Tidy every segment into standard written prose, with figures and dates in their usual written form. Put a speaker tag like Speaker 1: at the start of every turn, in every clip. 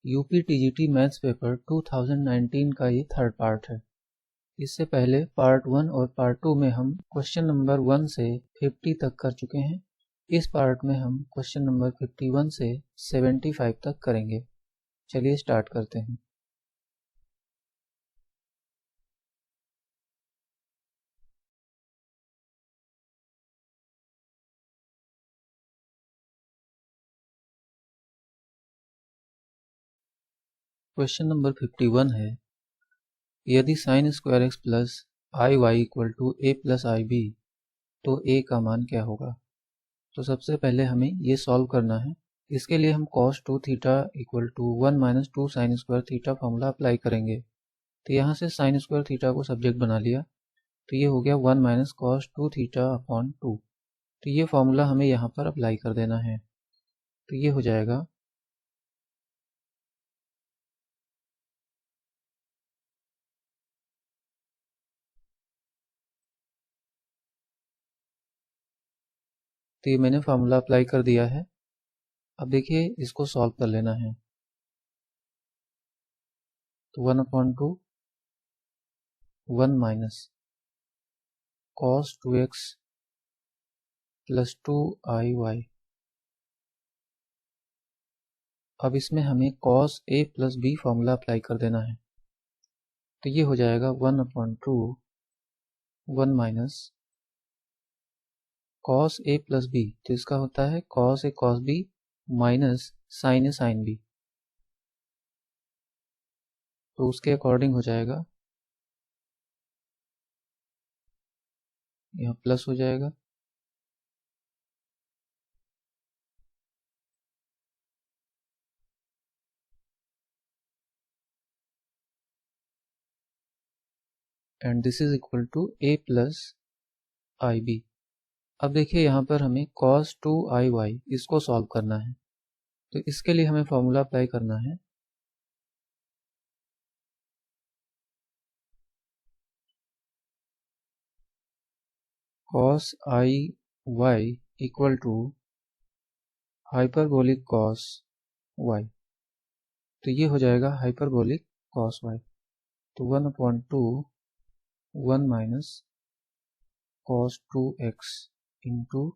Speaker 1: UP TGT maths paper 2019 का ये third part है। इससे पहले पार्ट 1 और पार्ट 2 में हम क्वेश्चन नंबर 1 से 50 तक कर चुके हैं। इस पार्ट में हम क्वेश्चन नंबर 51 से 75 तक करेंगे। चलिए स्टार्ट करते हैं। क्वेश्चन नंबर 51 है, यदि sine square x plus i y equal to a plus i b तो ए का मान क्या होगा। तो सबसे पहले हमें ये सॉल्व करना है। इसके लिए हम cos 2 theta equal to 1 minus 2 sine square theta formula apply करेंगे। तो यहाँ से साइन स्क्वायर थीटा को सब्जेक्ट बना लिया, तो ये हो गया 1 माइनस कॉस 2 थीटा अपॉन 2। तो ये फॉर्मूला हमें यहाँ पर अप्लाई कर देना है। तो ये हो जाएगा तो ये मैंने फार्मूला अप्लाई कर दिया है। अब देखिए इसको सॉल्व कर लेना है। तो 1 upon 2 1 minus cos 2x plus 2iy। अब इसमें हमें cos a plus b formula apply कर देना है। तो ये हो जाएगा 1 upon 2 1 minus cos a plus b। तो इसका होता है cos a cos b minus sine a sine b। तो उसके अकॉर्डिंग हो जाएगा, यहाँ प्लस हो जाएगा and this is equal to a plus i b. अब देखिए यहाँ पर हमें cos 2iy इसको सॉल्व करना है। तो इसके लिए हमें फॉर्मूला अप्लाई करना है। cos i y equal to hyperbolic cos y। तो ये हो जाएगा हाइपरबोलिक cos y। तो 1 upon 2 1 minus cos 2x into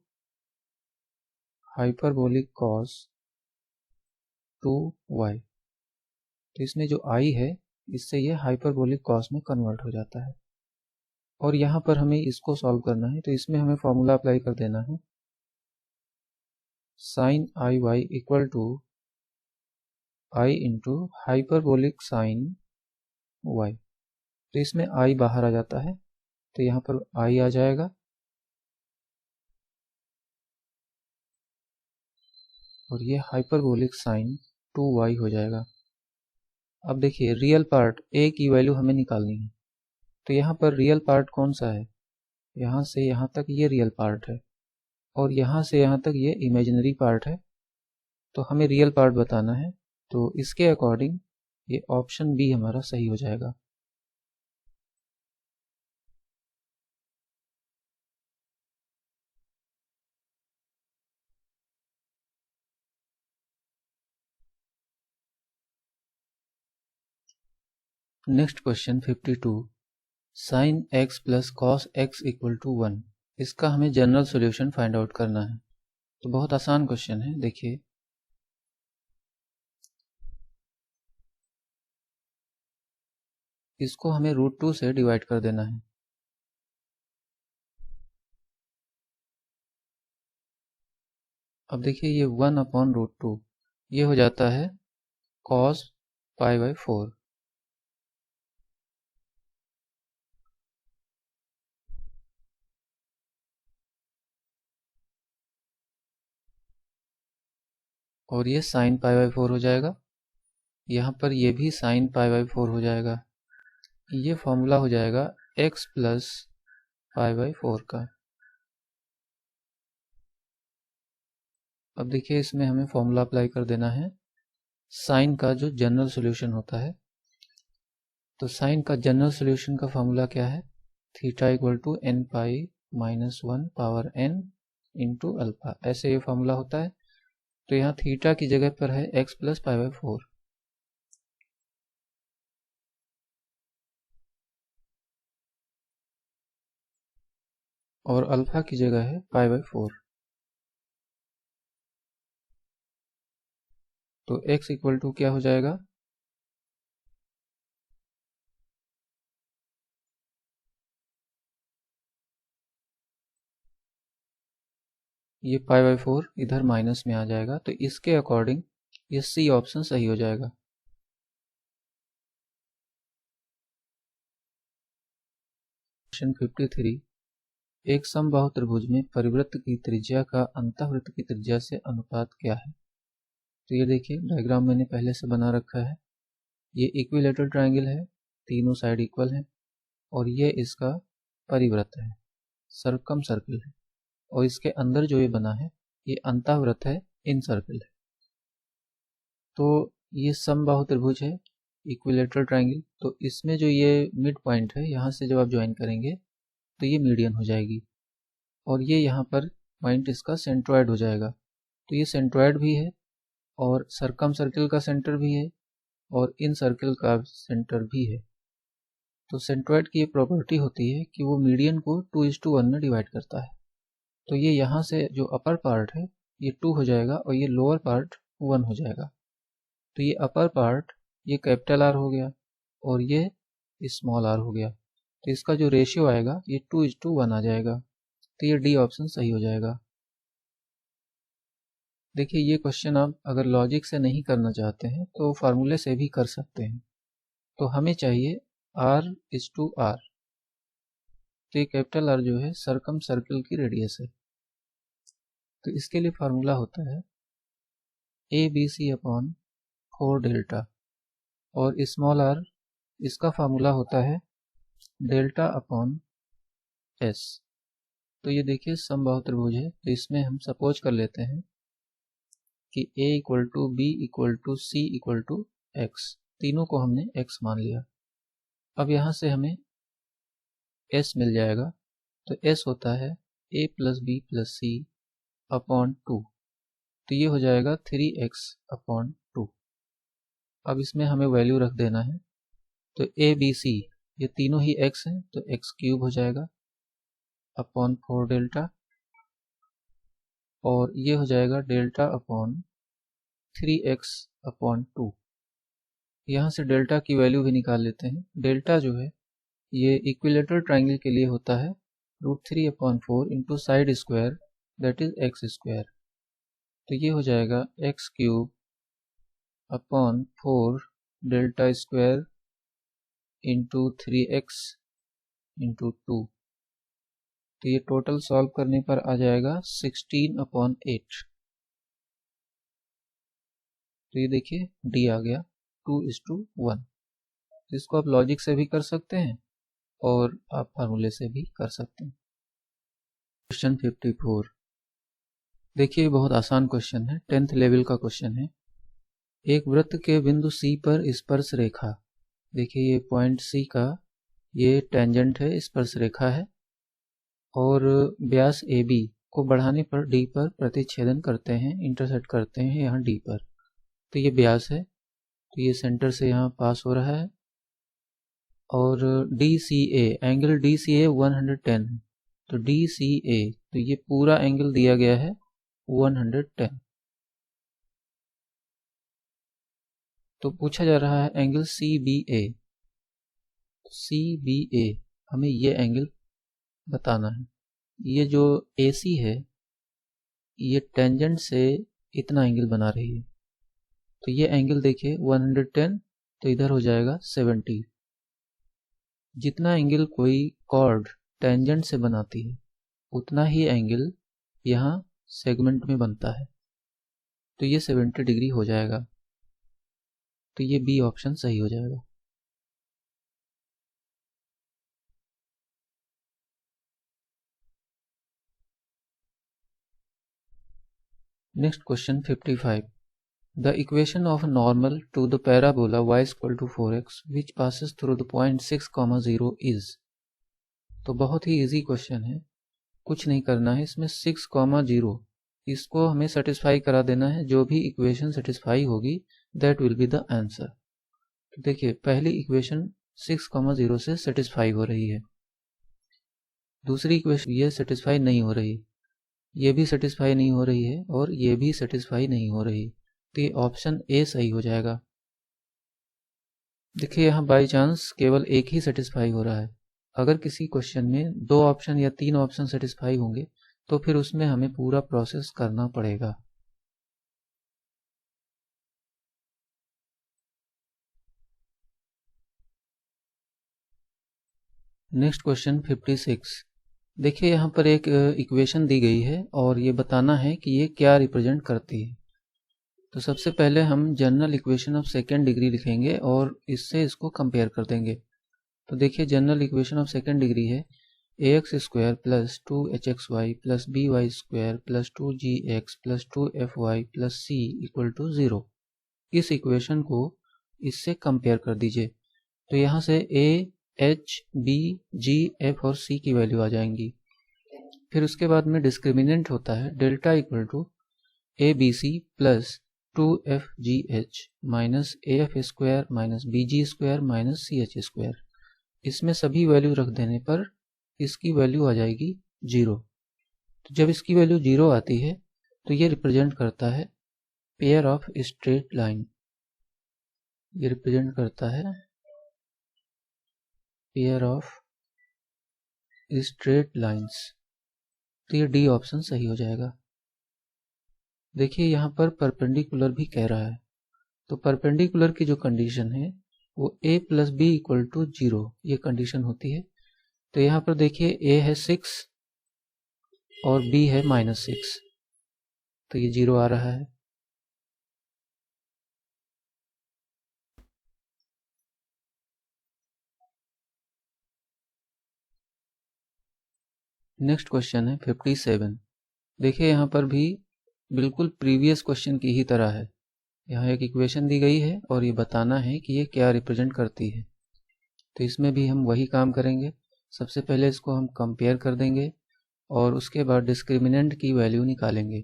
Speaker 1: hyperbolic cos 2y। तो इसमें जो i है इससे ये हाइपरबोलिक cos में कन्वर्ट हो जाता है। और यहाँ पर हमें इसको सॉल्व करना है। तो इसमें हमें फॉर्मूला अप्लाई कर देना है। Sine i y equal to i into hyperbolic sine y. तो इसमें आई बाहर आ जाता है, तो यहाँ पर आई आ जाएगा और ये हाइपरबोलिक साइन 2y हो जाएगा। अब देखिए रियल पार्ट a की वैल्यू हमें निकालनी है। तो यहाँ पर रियल पार्ट कौन सा है, यहाँ से यहाँ तक ये रियल पार्ट है और यहाँ से यहाँ तक ये इमेजिनरी पार्ट है। तो हमें रियल पार्ट बताना है। तो इसके अकॉर्डिंग ये ऑप्शन बी हमारा सही हो जाएगा। Next question 52, sine x plus cos x equal to 1। इसका हमें जनरल सॉल्यूशन फाइंड आउट करना है। तो बहुत आसान क्वेश्चन है। देखिए इसको हमें √2 से डिवाइड कर देना है। अब देखिए ये 1 अपॉन √2 ये हो जाता है cos पाई बाई 4। और ये साइन पाई बाई 4 हो जाएगा। यहाँ पर ये भी साइन पाई बाई 4 हो जाएगा। ये फॉर्मूला हो जाएगा x प्लस पाई बाई 4 का। अब देखिए इसमें हमें फॉर्मूला अप्लाई कर देना है साइन का जो जनरल सॉल्यूशन होता है। तो साइन का जनरल सॉल्यूशन का फॉर्मूला क्या है, theta equal to n pi minus 1 power n into alpha, ऐसे ये फॉर्मूला होता है। तो यहाँ थीटा की जगह पर है x प्लस पाई बाई 4। और अल्फा की जगह है π/4। तो x इक्वल टू क्या हो जाएगा, ये π/4 इधर माइनस में आ जाएगा, तो इसके अकॉर्डिंग ये सी ऑप्शन सही हो जाएगा। क्वेश्चन 53, एक समबाहु त्रिभुज में परिवृत्त की त्रिज्या का अंतःवृत्त की त्रिज्या से अनुपात क्या है। तो ये देखिए डायग्राम मैंने पहले से बना रखा है। ये इक्विलेटरल ट्रायंगल है, तीनों साइड इक्वल है, और ये इसका परिवृत्त है, सर्कम सर्कल है, और इसके अंदर जो ये बना है ये अंतःवृत्त है, इन सर्कल है। तो ये समबाहु त्रिभुज है, इक्विलेटरल ट्रायंगल, तो इसमें जो ये मिड पॉइंट है यहाँ से जब आप ज्वाइन करेंगे तो ये मीडियन हो जाएगी, और ये यहाँ पर पॉइंट इसका सेंट्रॉयड हो जाएगा। तो ये सेंट्रॉयड भी है, और सर्कम सर्कल का सेंटर भी है, और इन सर्कल का सेंटर भी है। तो सेंट्रॉयड की ये प्रॉपर्टी होती है कि वो मीडियन को 2:1 में डिवाइड करता है। तो ये यहाँ से जो अपर पार्ट है ये 2 हो जाएगा, और ये लोअर पार्ट 1 हो जाएगा। तो ये अपर पार्ट ये कैपिटल आर हो गया, और ये स्मॉल आर हो गया। तो इसका जो रेशियो आएगा ये 2:1 आ जाएगा। तो ये डी ऑप्शन सही हो जाएगा। देखिए ये क्वेश्चन आप अगर लॉजिक से नहीं करना चाहते हैं तो फार्मूले से भी कर सकते हैं। तो हमें चाहिए R/R। तो ये कैपिटल आर जो है सर्कम सर्कल की रेडियस है। तो इसके लिए फार्मूला होता है ABC/4 डेल्टा, और स्मॉल आर इसका फार्मूला होता है डेल्टा/S। तो ये देखिए समबाहु त्रिभुज है, तो इसमें हम सपोज कर लेते हैं कि A = B = C = X, तीनों को हमने X मान लिया। अब यहाँ से हमें S मिल जाएगा। तो S होता है A + B + C/2। तो ये हो जाएगा 3x/2। अब इसमें हमें वैल्यू रख देना है। तो A B C ये तीनों ही x हैं, तो x³ हो जाएगा /4 डेल्टा, और ये हो जाएगा डेल्टा/3x/2। यहाँ से डेल्टा की वैल्यू भी निकाल लेते हैं। डेल्टा जो है ये इक्विलेटरल ट्रायंगल के लिए होता है √3/4 into side square, that is x²। तो ये हो जाएगा x³/4 delta square into 3x/2। तो ये टोटल सॉल्व करने पर आ जाएगा 16/8। तो ये देखिए डी आ गया 2:1। तो इसको आप लॉजिक से भी कर सकते हैं और आप फार्मूले से भी कर सकते हैं। क्वेश्चन 54, देखिए बहुत आसान क्वेश्चन है, 10th लेवल का क्वेश्चन है। एक वृत्त के बिंदु C पर स्पर्श रेखा, देखिए ये पॉइंट C का ये टेंजेंट है, स्पर्श रेखा है, और व्यास AB को बढ़ाने पर D पर प्रतिच्छेदन करते हैं, इंटरसेक्ट करते हैं यहाँ D पर। तो ये व्यास है, तो ये सेंटर से यहाँ पास हो रहा है, और DCA एंगल DCA 110 है। तो DCA तो ये पूरा एंगल दिया गया है 110। तो पूछा जा रहा है एंगल CBA। CBA हमें ये एंगल बताना है। ये जो AC है ये टेंजेंट से इतना एंगल बना रही है। तो ये एंगल देखिए 110, तो इधर हो जाएगा 70। जितना एंगल कोई कॉर्ड टेंजेंट से बनाती है उतना ही एंगल यहाँ सेगमेंट में बनता है। तो ये 70 डिग्री हो जाएगा। तो ये बी ऑप्शन सही हो जाएगा। Next question 55, the equation of normal to the parabola y = 4x which passes through the point 6,0 is. तो बहुत ही इजी क्वेश्चन है, कुछ नहीं करना है इसमें। 6,0 इसको हमें सेटिस्फाई करा देना है। जो भी इक्वेशन सेटिस्फाई होगी that will be the answer. तो देखिए पहली इक्वेशन 6,0 से सेटिस्फाई हो रही है। दूसरी इक्वेशन ये सेटिस्फाई नहीं हो रही, ये भी सेटिस्फाई नहीं हो रही है और ये भी सेटिस्फाई नहीं हो रही, तो ये ऑप्शन ए सही हो जाएगा। देखिए यहाँ बाई चांस केवल एक ही सेटिस्फाई हो रहा है। अगर किसी क्वेश्चन में 2 ऑप्शन या 3 ऑप्शन सेटिस्फाई होंगे तो फिर उसमें हमें पूरा प्रोसेस करना पड़ेगा। Next question 56। देखिए यहाँ पर एक इक्वेशन दी गई है और ये बताना है कि ये क्या रिप्रेजेंट करती है। तो सबसे पहले हम general equation of second degree लिखेंगे और इससे इसको कंपेयर कर देंगे। तो देखिए general equation of second degree है ax square plus 2hxy plus by square plus 2gx plus 2fy plus c equal to 0। इस इक्वेशन को इससे कंपेयर कर दीजिए। तो यहाँ से a, h, b, g, f और c की वैल्यू आ जाएंगी। फिर उसके बाद में डिस्क्रिमिनेंट होता है delta equal to abc plus 2fgh minus af square minus bg square minus ch square. इसमें सभी वैल्यू रख देने पर इसकी वैल्यू आ जाएगी 0। तो जब इसकी वैल्यू 0 आती है तो ये रिप्रेजेंट करता है पेयर ऑफ स्ट्रेट लाइन। ये रिप्रेजेंट करता है पेयर ऑफ स्ट्रेट लाइंस। तो ये डी ऑप्शन सही हो जाएगा। देखिए यहाँ पर परपेंडिकुलर भी कह रहा है, तो परपेंडिकुलर की जो कंडीशन है वो a plus b equal to 0 ये कंडीशन होती है। तो यहाँ पर देखिए a है 6 और b है -6, तो ये 0 आ रहा है। नेक्स्ट क्वेश्चन है 57। देखिए यहाँ पर भी बिल्कुल प्रीवियस क्वेश्चन की ही तरह है। यहाँ एक इक्वेशन दी गई है और ये बताना है कि ये क्या रिप्रेजेंट करती है। तो इसमें भी हम वही काम करेंगे। सबसे पहले इसको हम कंपेयर कर देंगे और उसके बाद डिस्क्रिमिनेंट की वैल्यू निकालेंगे।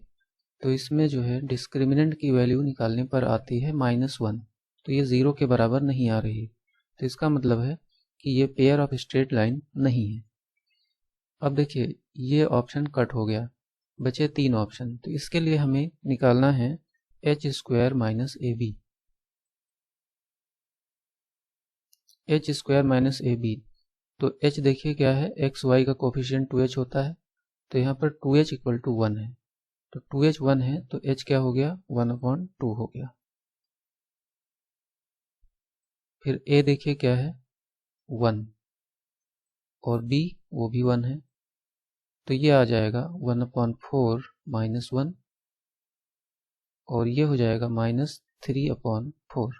Speaker 1: तो इसमें जो है डिस्क्रिमिनेंट की वैल्यू निकालने पर आती है -1, तो ये 0 के बराबर नहीं आ रही। तो इसका मतलब है कि ये पेयर ऑफ स्ट्रेट लाइन नहीं है। अब देखिए ये ऑप्शन कट हो गया, बचे 3 ऑप्शन। तो इसके लिए हमें निकालना है h स्क्वायर माइनस ए बी। h स्क्वायर माइनस ए बी, तो h देखिए क्या है, एक्स वाई का कोफिशिएंट 2h होता है। तो यहाँ पर 2h इक्वल टू 1 है, तो 2h 1 है तो h क्या हो गया, 1/2 हो गया। फिर a देखिए क्या है, 1 और b वो भी 1 है, तो ये आ जाएगा 1/4 -1 और ये हो जाएगा -3/4।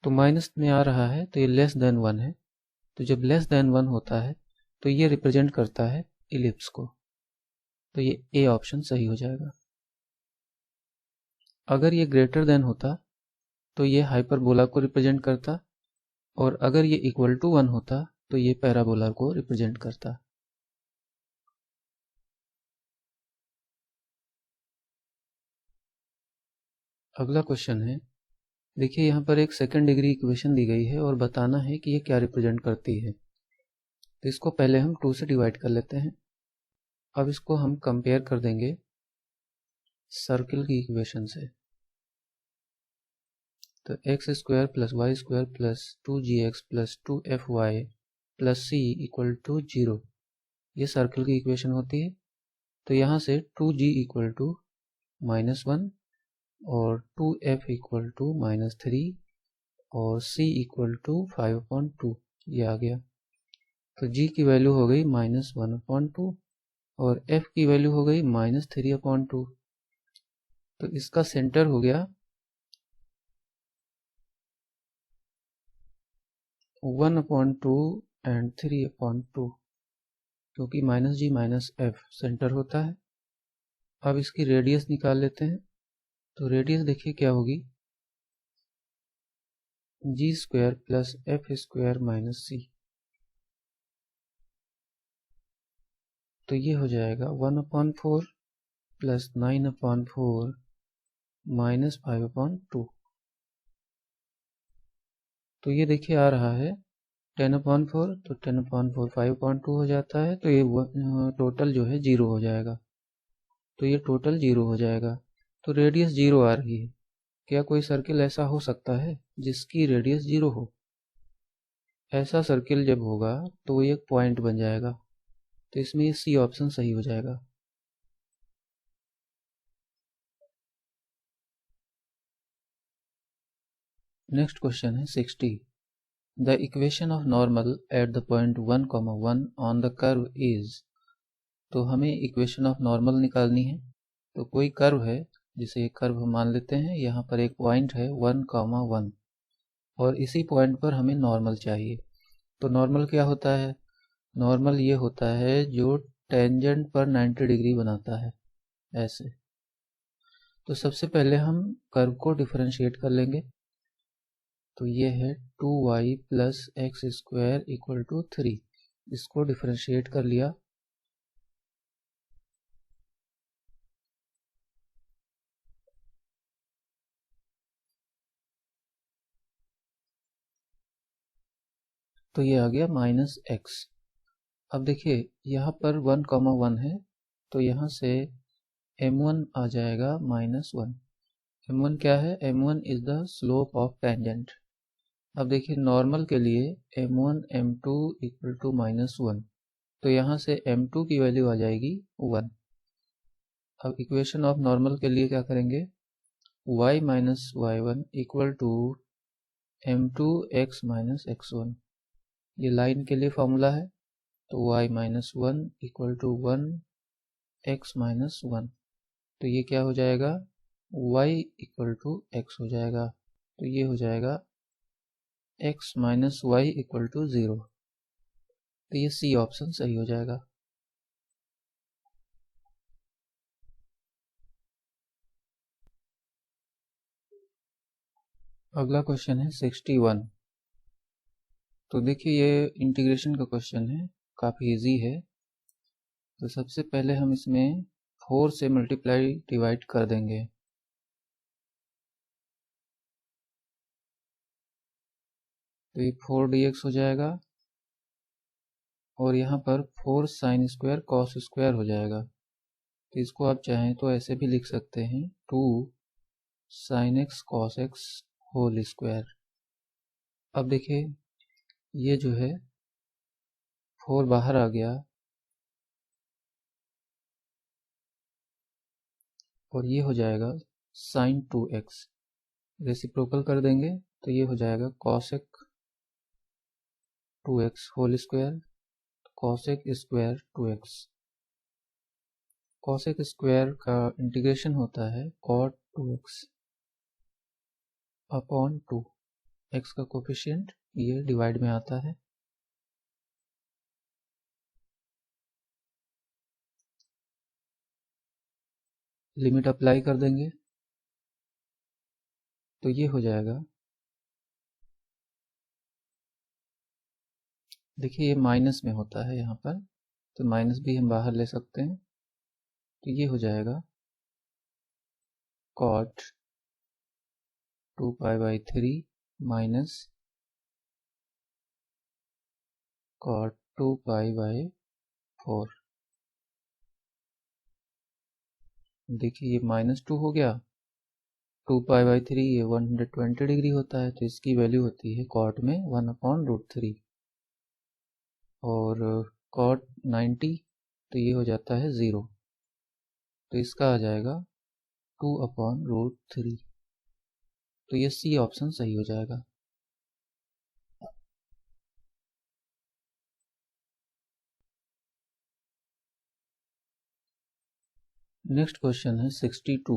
Speaker 1: तो माइनस में आ रहा है तो ये लेस देन 1 है। तो जब लेस देन 1 होता है तो ये रिप्रेजेंट करता है इलिप्स को। तो ये ए ऑप्शन सही हो जाएगा। अगर ये ग्रेटर देन होता तो ये हाइपरबोला को रिप्रेजेंट करता और अगर ये इक्वल टू 1 होता तो ये पैराबोला को रिप्रेजेंट करता। अगला क्वेश्चन है, देखिए यहाँ पर एक सेकंड डिग्री इक्वेशन दी गई है और बताना है कि ये क्या रिप्रेजेंट करती है। तो इसको पहले हम 2 से डिवाइड कर लेते हैं। अब इसको हम कंपेयर कर देंगे सर्किल की इक्वेशन से। तो x square plus y square plus 2gx plus 2fy plus c equal to 0 ये सर्किल की इक्वेशन होती है। तो यहाँ से 2g इक्वल टू -1 और 2f इक्वल टू -3 और c इक्वल टू 5/2 ये आ गया। तो g की वैल्यू हो गई -1/2 और f की वैल्यू हो गई -3/2। तो इसका सेंटर हो गया 1/2 एंड 3/2, क्योंकि -g-f सेंटर होता है। अब इसकी रेडियस निकाल लेते हैं। तो रेडियस देखिए क्या होगी, g square plus f square minus c। तो ये हो जाएगा 1/4 प्लस 9/4 माइनस 5/2। तो ये देखिए आ रहा है 10/4 तो 10/4 5.2 हो जाता है, तो ये टोटल जो है 0 हो जाएगा। तो ये टोटल 0 हो जाएगा। तो रेडियस 0 आ रही है। क्या कोई सर्किल ऐसा हो सकता है जिसकी रेडियस 0 हो? ऐसा सर्किल जब होगा तो ये एक पॉइंट बन जाएगा। तो इसमें ये सी ऑप्शन सही हो जाएगा। नेक्स्ट क्वेश्चन है 60। The equation of normal at the point 1,1 on the curve is. तो हमें इक्वेशन ऑफ नॉर्मल निकालनी है। तो कोई कर्व है, जिसे एक कर्व हम मान लेते हैं। यहाँ पर एक पॉइंट है 1,1 और इसी पॉइंट पर हमें नॉर्मल चाहिए। तो नॉर्मल क्या होता है? नॉर्मल ये होता है जो टेंजेंट पर 90 डिग्री बनाता है, ऐसे। तो सबसे पहले हम कर्व को डिफरेंशिएट कर लेंगे। तो ये है 2y plus x square equal to 3। इसको डिफरेंशिएट कर लिया। तो ये आ गया माइनस एक्स। अब देखिए यहाँ पर 1,1 है, तो यहाँ से m1 आ जाएगा -1। m1 क्या है? m1 is the slope of tangent. अब देखिए नॉर्मल के लिए m1 m2 इक्वल टू -1, तो यहाँ से m2 की वैल्यू आ जाएगी 1। अब इक्वेशन ऑफ नॉर्मल के लिए क्या करेंगे? y minus y1 equal to m2 x minus x1। ये लाइन के लिए फॉर्मूला है। तो y minus 1 equal to 1 x minus 1। तो ये क्या हो जाएगा? y इक्वल टू x हो जाएगा। तो ये हो जाएगा x minus y equal to 0। तो ये सी ऑप्शन सही हो जाएगा। अगला क्वेश्चन है 61। तो देखिए ये इंटीग्रेशन का क्वेश्चन है, काफ़ी इजी है। तो सबसे पहले हम इसमें 4 से मल्टीप्लाई डिवाइड कर देंगे। तो ये 4 dx हो जाएगा और यहाँ पर 4 साइन स्क्वायर कॉस स्क्वायर हो जाएगा। तो इसको आप चाहें तो ऐसे भी लिख सकते हैं 2 sine x cos x whole square. अब देखिए ये जो है 4 बाहर आ गया और ये हो जाएगा साइन 2x। रेसिप्रोकल कर देंगे तो ये हो जाएगा cosec 2x whole square, cosec square 2x। Cosec square का इंटीग्रेशन होता है कॉट 2x अपॉन 2। x का कोफिशिएंट ये डिवाइड में आता है। लिमिट अप्लाई कर देंगे तो ये हो जाएगा। देखिए ये माइनस में होता है यहाँ पर, तो माइनस भी हम बाहर ले सकते हैं। तो ये हो जाएगा कॉट 2π/3 माइनस कॉट 2π/4। देखिए ये -2 हो गया। 2π/3 ये 120 डिग्री होता है, तो इसकी वैल्यू होती है कॉट में 1/√3 और कॉट 90 तो ये हो जाता है 0। तो इसका आ जाएगा 2/√3। तो ये सी ऑप्शन सही हो जाएगा। नेक्स्ट क्वेश्चन है 62।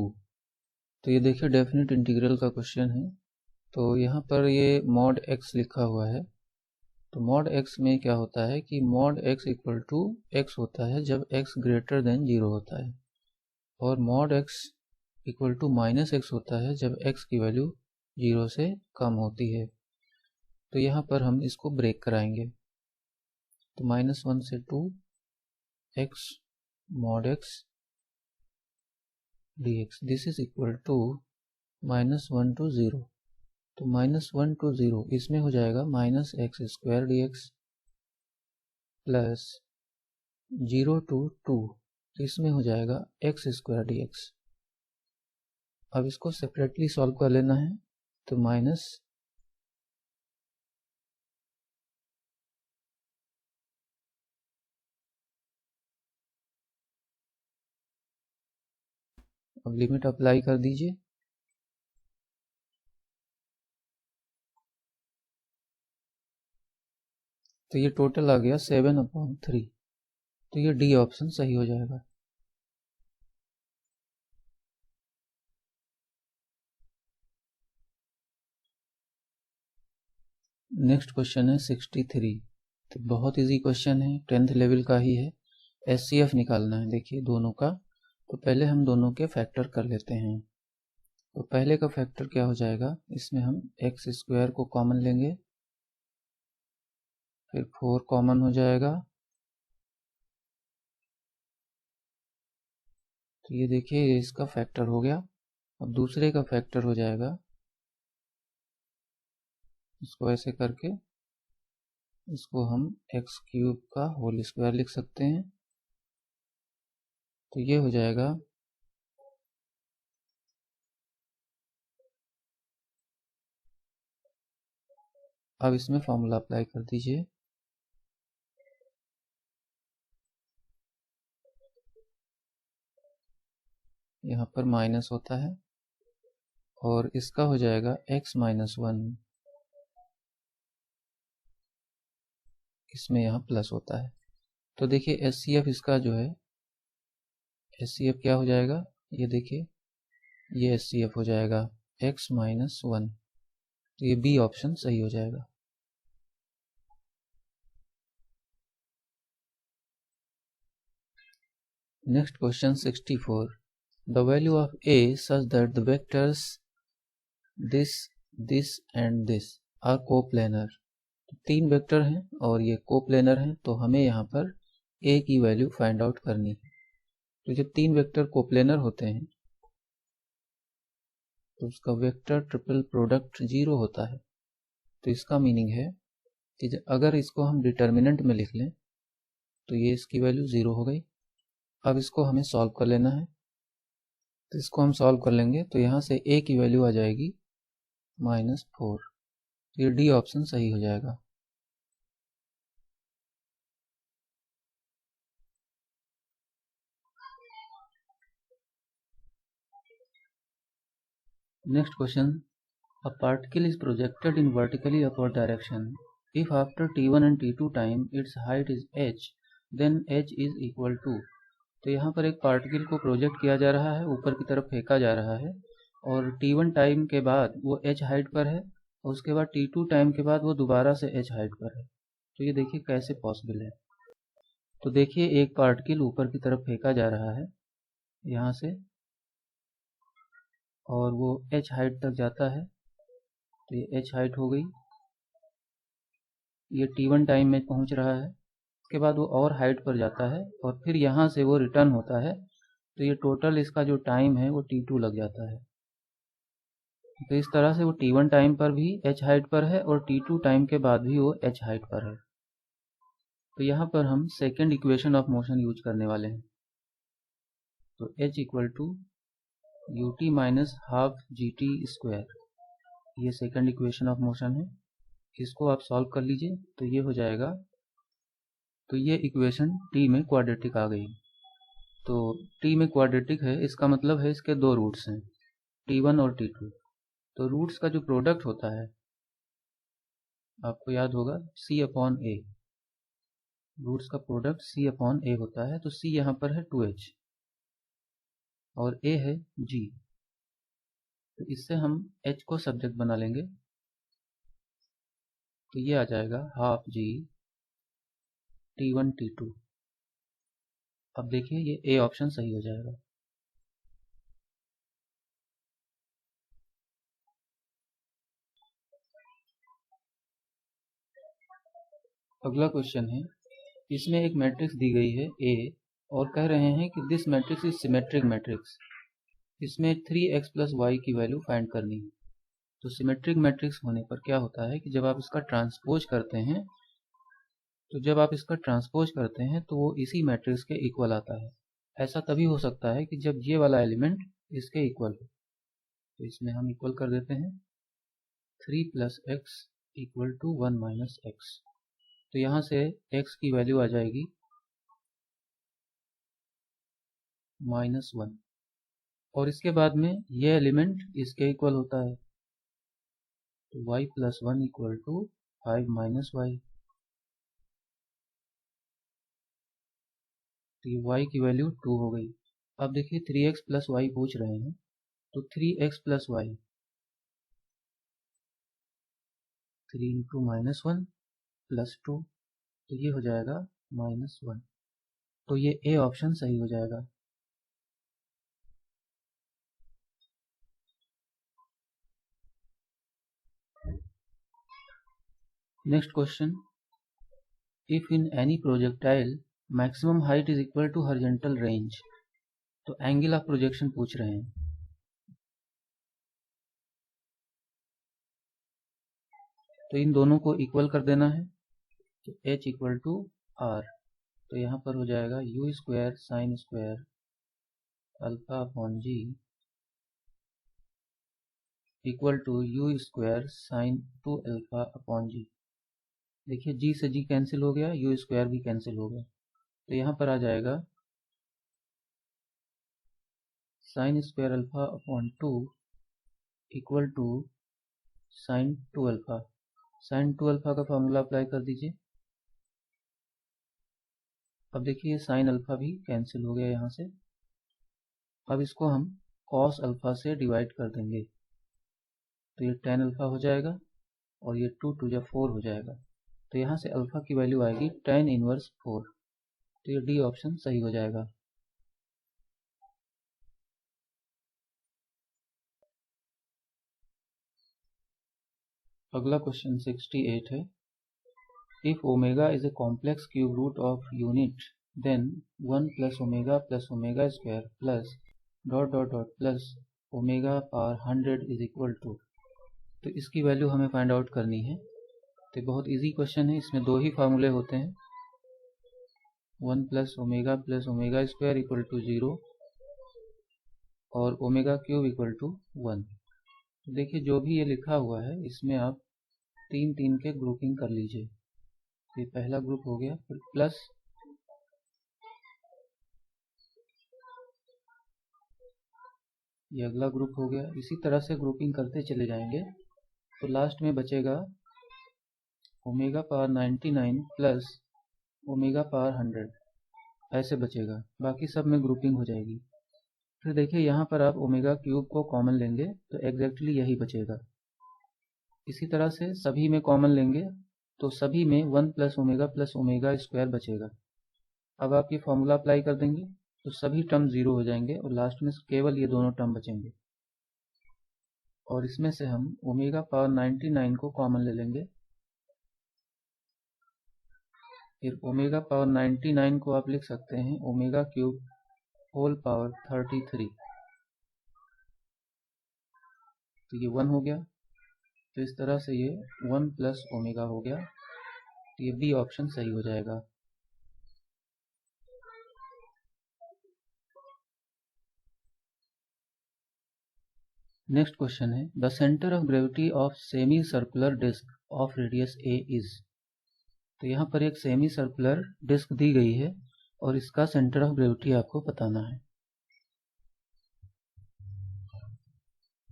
Speaker 1: तो ये देखिए डेफिनेट इंटीग्रल का क्वेश्चन है। तो यहाँ पर ये मॉड x लिखा हुआ है। तो मॉड x में क्या होता है कि mod x equal to x होता है जब x ग्रेटर देन 0 होता है, और mod x equal to -x होता है जब x की वैल्यू 0 से कम होती है। तो यहाँ पर हम इसको ब्रेक कराएंगे। तो -1 से 2 x mod x dx this is equal to -1 to 0। तो -1 to 0 इसमें हो जाएगा -x² dx प्लस 0 to 2 इसमें हो जाएगा x² dx। अब इसको सेपरेटली सॉल्व कर लेना है, तो माइनस अब लिमिट अप्लाई कर दीजिए, तो ये टोटल आ गया 7/3। तो ये डी ऑप्शन सही हो जाएगा। नेक्स्ट क्वेश्चन है 63। तो बहुत इजी क्वेश्चन है, 10th लेवल का ही है। SCF निकालना है देखिए दोनों का। तो पहले हम दोनों के फैक्टर कर लेते हैं। तो पहले का फैक्टर क्या हो जाएगा, इसमें हम x² को कॉमन लेंगे, फिर 4 कॉमन हो जाएगा। तो ये देखिए इसका फैक्टर हो गया। अब दूसरे का फैक्टर हो जाएगा, इसको ऐसे करके इसको हम x³ का होल स्क्वायर लिख सकते हैं। तो ये हो जाएगा अब इसमें फॉर्मूला अप्लाई कर दीजिए। यहाँ पर माइनस होता है और इसका हो जाएगा x-1, इसमें यहाँ प्लस होता है। तो देखिए SCF इसका जो है, SCF क्या हो जाएगा, ये देखिए ये SCF हो जाएगा x-1। तो ये बी ऑप्शन सही हो जाएगा। Next question 64। The value of a such that the vectors this and this are coplanar। तो 3 वेक्टर हैं और ये कोप्लेनर हैं, तो हमें यहाँ पर a की वैल्यू फाइंड आउट करनी है। तो जब 3 वेक्टर कोप्लेनर होते हैं तो उसका वेक्टर ट्रिपल प्रोडक्ट 0 होता है। तो इसका मीनिंग है कि अगर इसको हम डिटर्मिनेंट में लिख लें तो ये इसकी वैल्यू 0 हो गई। अब इसको हमें सॉल्व कर लेना है। तो इसको हम सॉल्व कर लेंगे तो यहाँ से a की वैल्यू आ जाएगी -4। तो ये डी ऑप्शन सही हो जाएगा। Next question. A particle is projected in vertically upward direction. If after t1 and t2 time its height is h, then h is equal to। तो यहाँ पर एक पार्टिकल को प्रोजेक्ट किया जा रहा है, ऊपर की तरफ फेंका जा रहा है और t1 टाइम के बाद वो h हाइट पर है और उसके बाद t2 टाइम के बाद वो दोबारा से h हाइट पर है। तो ये देखिए कैसे पॉसिबल है। तो देखिए एक पार्टिकल ऊपर की तरफ फेंका जा रहा है यहाँ से और वो h हाइट तक जाता है। तो ये h हाइट हो गई, ये t1 टाइम में पहुंच रहा है, उसके बाद वो और हाइट पर जाता है और फिर यहाँ से वो रिटर्न होता है। तो ये टोटल इसका जो टाइम है वो t2 लग जाता है। तो इस तरह से वो t1 टाइम पर भी h हाइट पर है और t2 टाइम के बाद भी वो h हाइट पर है। तो यहाँ पर हम second equation of motion use करने वाले हैं। तो h equal to ut minus half gt², ये सेकेंड इक्वेशन ऑफ मोशन है। इसको आप सॉल्व कर लीजिए तो ये हो जाएगा। तो ये इक्वेशन t में क्वाड्रेटिक आ गई। तो t में क्वाड्रेटिक है, इसका मतलब है इसके 2 रूट्स हैं, t1 और t2। तो रूट्स का जो प्रोडक्ट होता है आपको याद होगा c/a, रूट्स का प्रोडक्ट c/a होता है। तो c यहाँ पर है 2h और a है g। तो इससे हम h को सब्जेक्ट बना लेंगे तो ये आ जाएगा हाफ g t1 t2। अब देखिए ये a ऑप्शन सही हो जाएगा। अगला क्वेश्चन है, इसमें एक मैट्रिक्स दी गई है A और कह रहे हैं कि this matrix is symmetric matrix. इसमें 3x + y की वैल्यू फाइंड करनी है। तो सिमेट्रिक मैट्रिक्स होने पर क्या होता है कि जब आप इसका ट्रांसपोज करते हैं तो वो इसी मैट्रिक्स के इक्वल आता है। ऐसा तभी हो सकता है कि जब ये वाला एलिमेंट इसके इक्वल हो। तो इसमें हम इक्वल कर देते हैं 3 + x = 1 - x। तो यहाँ से x की वैल्यू आ जाएगी -1, और इसके बाद में ये एलिमेंट इसके इक्वल होता है, तो y + 1 = 5 - y। तो ये y की वैल्यू 2 हो गई। अब देखिए 3x + y पूछ रहे हैं, तो 3x + y 3 × -1 + 2, तो ये हो जाएगा -1। तो ये ए ऑप्शन सही हो जाएगा। Next question, if in any projectile maximum height is equal to horizontal range, तो एंगल ऑफ प्रोजेक्शन पूछ रहे हैं। तो इन दोनों को इक्वल कर देना है, तो h = r। तो यहाँ पर हो जाएगा u² sin² α/g = u² sin 2α/g। देखिए g से g कैंसिल हो गया, u² भी कैंसिल हो गया, तो यहाँ पर आ जाएगा sin² α/2 = sin 2α। sin 2α का फॉर्मूला अप्लाई कर दीजिए। अब देखिए sin अल्फा भी कैंसिल हो गया यहाँ से। अब इसको हम cos अल्फा से डिवाइड कर देंगे, तो ये tan अल्फा हो जाएगा, और ये 2 × 2 = 4 हो जाएगा। तो यहाँ से अल्फा की वैल्यू आएगी tan 1/4। तो ये डी ऑप्शन सही हो जाएगा। अगला क्वेश्चन 68 है, if omega is a complex cube root of unit then 1 + omega + omega plus ... plus omega power 100 is equal to. तो इसकी वैल्यू हमें फाइंड आउट करनी है। तो बहुत इजी क्वेश्चन है, इसमें दो ही फार्मूले होते हैं, 1 + ओमेगा + ओमेगा² = 0 और ओमेगा³ = 1। तो देखिए जो भी ये लिखा हुआ है इसमें आप 3 के ग्रुपिंग कर लीजिए। तो ये पहला ग्रुप हो गया, फिर प्लस ये अगला ग्रुप हो गया। इसी तरह से ग्रुपिंग करते चले जाएंगे, तो लास्ट में बचेगा omega power 99 plus omega power 100, ऐसे बचेगा। बाकी सब में ग्रुपिंग हो जाएगी। फिर देखिए यहाँ पर आप ओमेगा³ को कॉमन लेंगे तो एग्जैक्टली यही बचेगा। इसी तरह से सभी में कॉमन लेंगे तो सभी में 1 + ओमेगा + ओमेगा² बचेगा। अब आप ये फॉर्मूला अप्लाई कर देंगे तो सभी टर्म 0 हो जाएंगे और लास्ट में केवल ये दोनों टर्म बचेंगे। और इसमें से हम ओमेगा पावर 99 को कॉमन ले लेंगे। फिर ओमेगा पावर 99 को आप लिख सकते हैं ओमेगा³ होल पावर 33। तो ये 1 हो गया। तो इस तरह से ये 1 + ओमेगा हो गया। तो ये बी ऑप्शन सही हो जाएगा। नेक्स्ट क्वेश्चन है, the centre of gravity of semi circular disc of radius a is. तो यहाँ पर एक सेमी सर्कुलर डिस्क दी गई है और इसका सेंटर ऑफ ग्रेविटी आपको बताना है।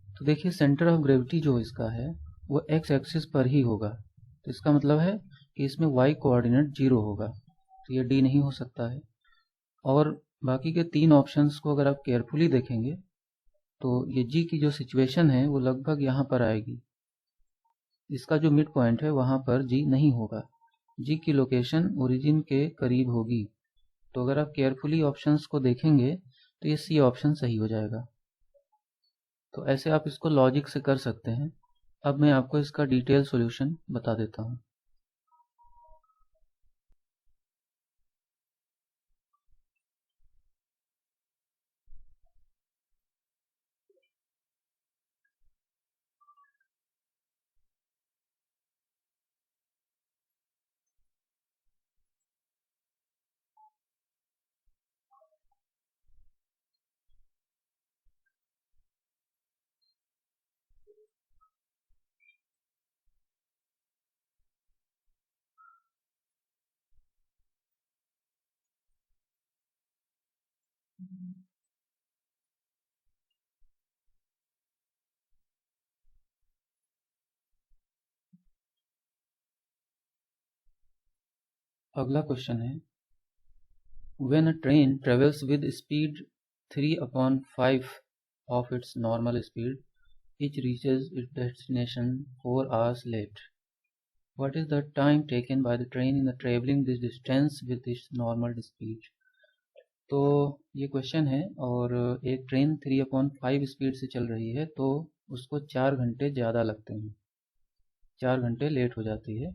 Speaker 1: तो देखिए सेंटर ऑफ ग्रेविटी जो इसका है वो एक्स एक्सिस पर ही होगा। तो इसका मतलब है कि इसमें y कोऑर्डिनेट 0 होगा। तो ये डी नहीं हो सकता है। और बाकी के 3 ऑप्शंस को अगर आप केयरफुली देखेंगे तो ये जी की जो सिचुएशन है वो लगभग यहाँ पर आएगी। इसका जो मिड पॉइंट है वहाँ पर जी नहीं होगा। जी की लोकेशन ओरिजिन के करीब होगी। तो अगर आप केयरफुली ऑप्शंस को देखेंगे तो ये सी ऑप्शन सही हो जाएगा। तो ऐसे आप इसको लॉजिक से कर सकते हैं। अब मैं आपको इसका डिटेल सॉल्यूशन बता देता हूँ। अगला क्वेश्चन है, when a train travels with speed 3/5 of its normal speed, it reaches its destination 4 hours late. What is the time taken by the train in traveling this distance with its normal speed? तो ये question है, और एक train 3/5 speed से चल रही है तो उसको 4 घंटे ज़्यादा लगते हैं, 4 घंटे लेट हो जाती है।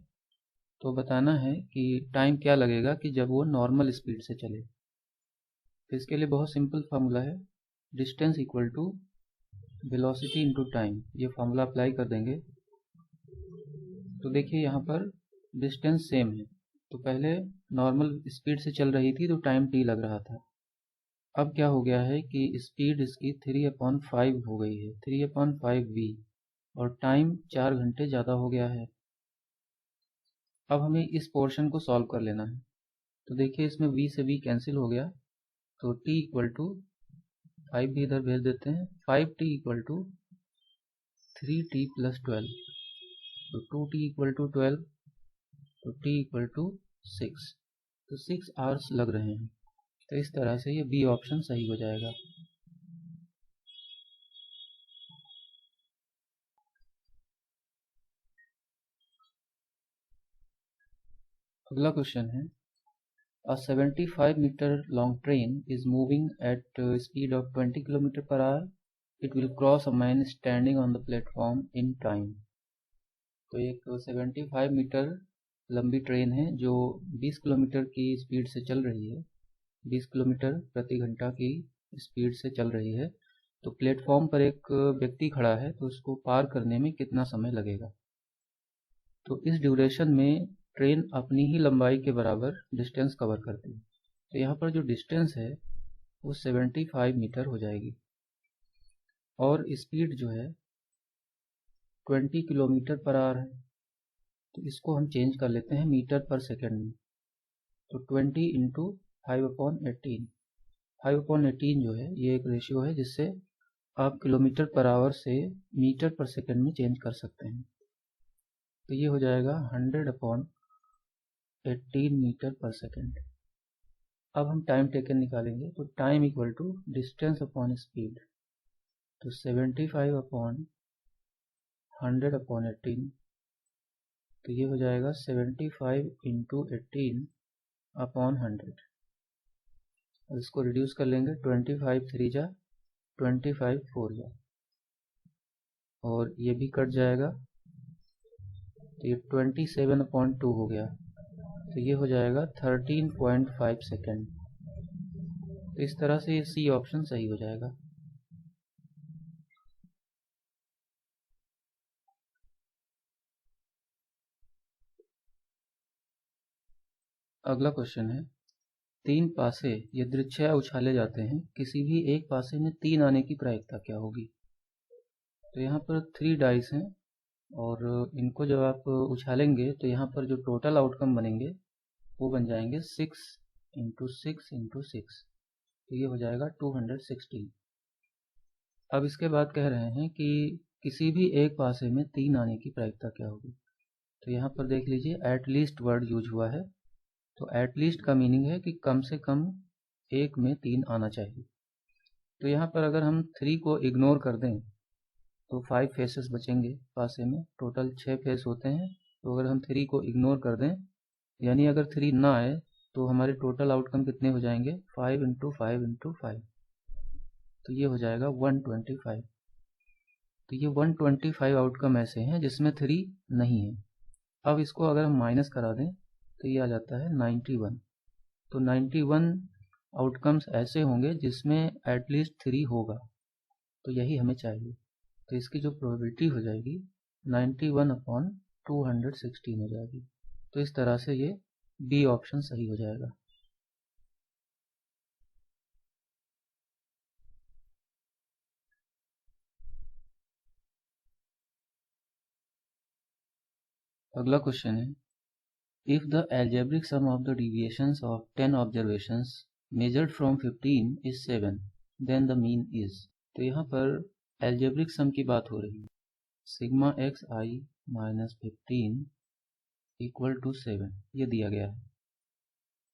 Speaker 1: तो बताना है कि टाइम क्या लगेगा कि जब वो नॉर्मल स्पीड से चले। तो इसके लिए बहुत सिंपल फार्मूला है, distance equal to velocity into time. ये फार्मूला अप्लाई कर देंगे तो देखिए यहाँ पर डिस्टेंस सेम है, तो पहले नॉर्मल स्पीड से चल रही थी तो टाइम टी लग रहा था। अब क्या हो गया है कि स्पीड इसकी 3/5 हो गई है, 3/5v, और टाइम 4 घंटे ज़्यादा हो गया है। अब हमें इस पोर्शन को सॉल्व कर लेना है। तो देखिए इसमें v से v कैंसिल हो गया, तो t इक्वल टू 5 भी इधर भेज देते हैं, 5t equal to 3t plus 12, तो 2t इक्वल टू 12, तो t इक्वल टू 6, तो 6 आवर्स लग रहे हैं। तो इस तरह से ये बी ऑप्शन सही हो जाएगा। अगला क्वेश्चन है, a 75 meter long train is moving at a speed of 20 km per hour. It will cross a man standing on the platform in time. तो एक 75 मीटर लंबी ट्रेन है जो 20 किलोमीटर की स्पीड से चल रही है, 20 किलोमीटर प्रति घंटा की स्पीड से चल रही है। तो प्लेटफॉर्म पर एक व्यक्ति खड़ा है, तो उसको पार करने में कितना समय लगेगा। तो इस ड्यूरेशन में ट्रेन अपनी ही लंबाई के बराबर डिस्टेंस कवर करती है। तो यहाँ पर जो डिस्टेंस है वो 75 मीटर हो जाएगी, और स्पीड जो है 20 किलोमीटर पर आवर है। तो इसको हम चेंज कर लेते हैं मीटर पर सेकेंड में। तो 20 इंटू 5/18, 5/18 जो है ये एक रेशियो है जिससे आप किलोमीटर पर आवर से मीटर पर सेकेंड में चेंज कर सकते हैं। तो ये हो जाएगा 100/18 मीटर पर सेकेंड। अब हम टाइम टेकन निकालेंगे, तो time equal to distance upon speed, तो 75/100/18, तो ये हो जाएगा 75 इंटू 18/100। और इसको रिड्यूस कर लेंगे, 25 3 जा 25 4 जा, और ये भी कट जाएगा, तो ये 27/2 हो गया, तो ये हो जाएगा 13.5 सेकेंड। तो इस तरह से ये सी ऑप्शन सही हो जाएगा। अगला क्वेश्चन है, 3 पासे यदृच्छया उछाले जाते हैं, किसी भी एक पासे में 3 आने की प्रायिकता क्या होगी। तो यहाँ पर 3 डाइस हैं, और इनको जब आप उछालेंगे तो यहाँ पर जो टोटल आउटकम बनेंगे वो बन जाएंगे 6 इंटू 6 इंटू 6, तो ये हो जाएगा 216। अब इसके बाद कह रहे हैं कि किसी भी एक पासे में 3 आने की प्रायिकता क्या होगी। तो यहाँ पर देख लीजिए एट लीस्ट वर्ड यूज हुआ है, तो एट लीस्ट का मीनिंग है कि कम से कम एक में 3 आना चाहिए। तो यहाँ पर अगर हम 3 को इग्नोर कर दें तो 5 फेसेस बचेंगे पासे में, टोटल 6 फेस होते हैं। तो अगर हम 3 को इग्नोर कर दें, यानी अगर 3 ना आए, तो हमारे टोटल आउटकम कितने हो जाएंगे, 5 इंटू 5 इंटू 5, तो ये हो जाएगा 125। तो ये 125 आउटकम ऐसे हैं जिसमें 3 नहीं है। अब इसको अगर हम माइनस करा दें तो ये आ जाता है 91। तो 91 आउटकम्स ऐसे होंगे जिसमें एटलीस्ट 3 होगा, तो यही हमें चाहिए। तो इसकी जो प्रोबेबिलिटी हो जाएगी 91/216 हो जाएगी। तो इस तरह से ये बी ऑप्शन सही हो जाएगा। अगला क्वेश्चन है, if the algebraic sum of the deviations of 10 observations measured from 15 is 7, then the mean is। तो यहाँ पर algebraic sum की बात हो रही है, सिग्मा xi - 15 इक्वल टू 7 ये दिया गया है।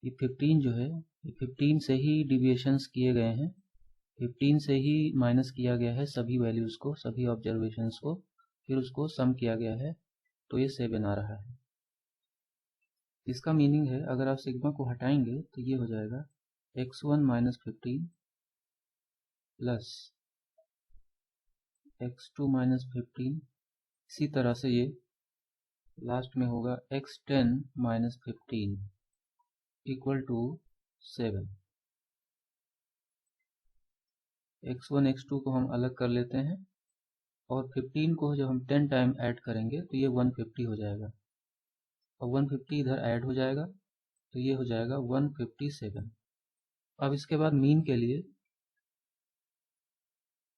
Speaker 1: ये 15 जो है, ये 15 से ही डिविएशंस किए गए हैं, 15 से ही माइनस किया गया है सभी वैल्यूज़ को, सभी ऑब्जर्वेशंस को, फिर उसको सम किया गया है, तो ये 7 आ रहा है। इसका मीनिंग है अगर आप सिग्मा को हटाएंगे तो ये हो जाएगा x1 minus 15 plus x2 minus 15, इसी तरह से ये लास्ट में होगा x10 minus 15 equal to 7। x1 x2 को हम अलग कर लेते हैं और 15 को जब हम 10 टाइम ऐड करेंगे तो ये 150 हो जाएगा, और 150 इधर ऐड हो जाएगा तो ये हो जाएगा 157। अब इसके बाद मीन के लिए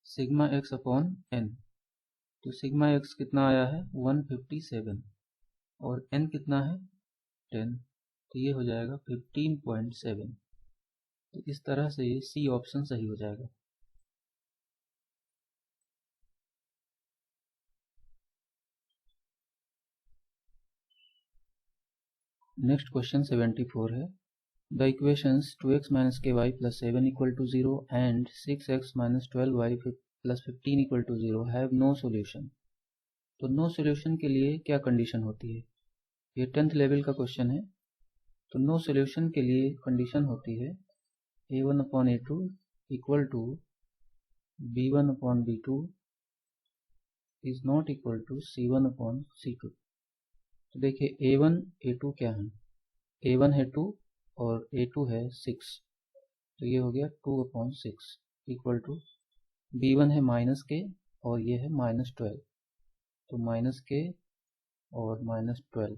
Speaker 1: सिग्मा x अपॉन n, तो सिग्मा x कितना आया है 157 और n कितना है 10, तो ये हो जाएगा 15.7। तो इस तरह से ये सी ऑप्शन सही हो जाएगा। नेक्स्ट क्वेश्चन 74 है, the equations 2x minus ky plus 7 equal to 0 and 6x minus 12y plus 15 equal to 0 have no solution. तो नो सोल्यूशन के लिए क्या कंडीशन होती है, ये 10th लेवल का क्वेश्चन है। तो नो सोल्यूशन के लिए कंडीशन होती है a1 upon a2 equal to b1 upon b2 is not equal to c1 upon c2। तो देखिए a1 a2 क्या है, a1 है 2 और a2 है 6, तो ये हो गया 2 अपॉन 6 इक्वल टू b1 है माइनस के और ये है माइनस 12, तो माइनस के और minus 12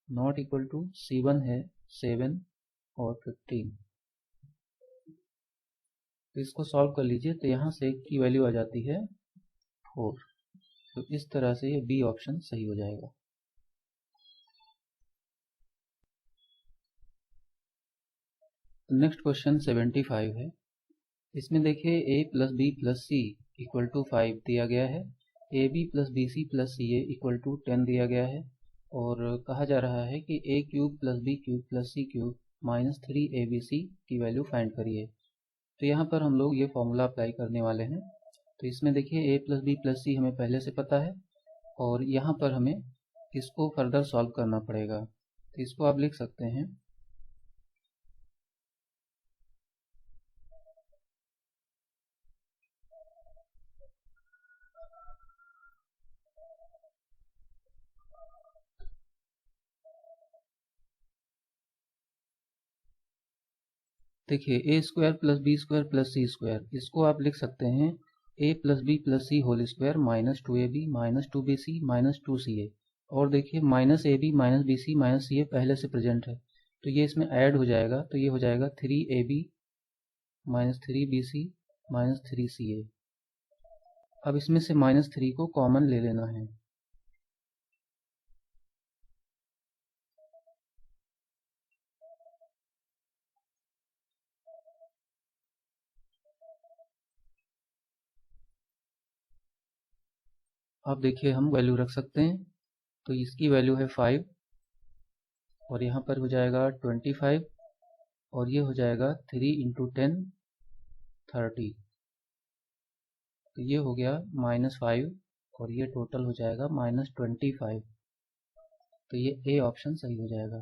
Speaker 1: not equal to c1 है 7 और 15। तो इसको सॉल्व कर लीजिए, तो यहाँ से की वैल्यू आ जाती है 4। तो इस तरह से ये बी ऑप्शन सही हो जाएगा। नेक्स्ट क्वेश्चन 75 है, इसमें देखिए a plus B plus c equal to 5 दिया गया है, a b plus b c plus c a equal to 10 दिया गया है, और कहा जा रहा है कि a cube plus b cube plus c cube minus 3abc की वैल्यू फाइंड करिए। तो यहाँ पर हम लोग ये फॉर्मूला अप्लाई करने वाले हैं। तो इसमें देखिए a प्लस बी प्लस सी हमें पहले से पता है, और यहाँ पर हमें इसको फर्दर सॉल्व करना पड़ेगा। तो इसको आप लिख सकते हैं देखिए A square plus B square plus C square, इसको आप लिख सकते हैं A plus B plus C whole square minus 2ab minus 2bc minus 2ca। और देखिए minus A B minus B C minus C A पहले से प्रेजेंट है, तो ये इसमें ऐड हो जाएगा, तो ये हो जाएगा 3ab minus 3bc minus 3ca। अब इसमें से माइनस 3 को कॉमन ले लेना है, अब देखिए हम वैल्यू रख सकते हैं। तो इसकी वैल्यू है 5 और यहाँ पर हो जाएगा 25 और ये हो जाएगा 3 इंटू 10 30, तो ये हो गया -5 और ये टोटल हो जाएगा -25। तो ये ए ऑप्शन सही हो जाएगा।